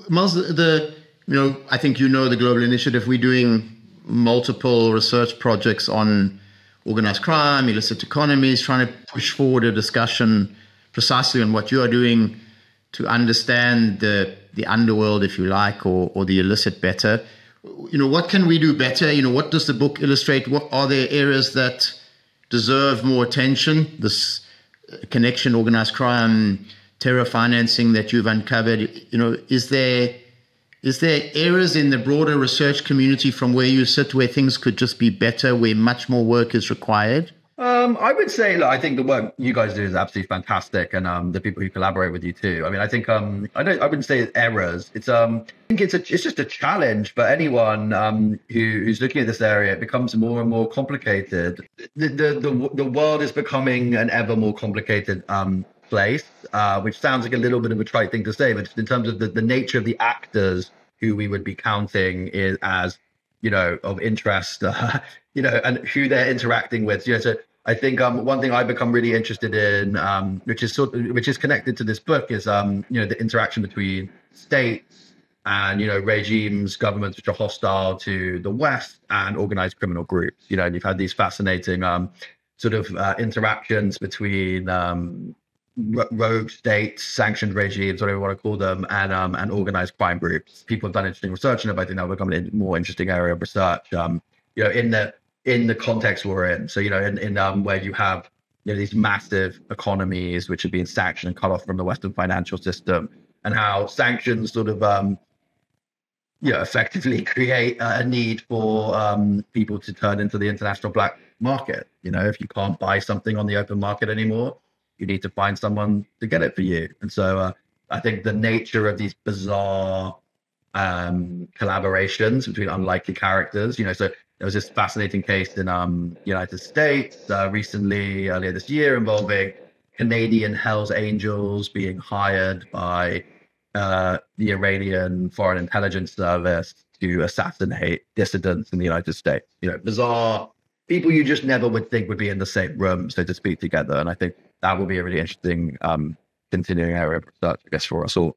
Miles, I think the Global Initiative. We're doing multiple research projects on organized crime, illicit economies, trying to push forward a discussion precisely on what you are doing to understand the underworld, if you like, or the illicit better. What can we do better? What does the book illustrate? What are there areas that deserve more attention? This connection, organized crime, terror financing that you've uncovered. Is there areas in the broader research community from where you sit where things could just be better, where much more work is required? I would say, look, I think the work you guys do is absolutely fantastic, and the people who collaborate with you too. I mean, I think I wouldn't say it's errors. I think it's just a challenge for anyone who's looking at this area. It becomes more and more complicated. The world is becoming an ever more complicated place, which sounds like a little bit of a trite thing to say, but just in terms of the nature of the actors who we would be counting as of interest, and who they're interacting with. So I think one thing I've become really interested in, which is connected to this book, is the interaction between states and regimes, governments which are hostile to the West, and organized criminal groups. And you've had these fascinating interactions between rogue states, sanctioned regimes, whatever you want to call them, and organized crime groups. People have done interesting research, and I think that will become a more interesting area of research. In the context we're in. So in where you have these massive economies which are being sanctioned and cut off from the Western financial system, and how sanctions effectively create a need for people to turn into the international black market. If you can't buy something on the open market anymore, you need to find someone to get it for you. And so I think the nature of these bizarre collaborations between unlikely characters, so there was this fascinating case in United States recently, earlier this year, involving Canadian Hells Angels being hired by the Iranian Foreign Intelligence Service to assassinate dissidents in the United States. Bizarre people you just never would think would be in the same room, so to speak, together. And I think that will be a really interesting continuing area of research, I guess, for us all.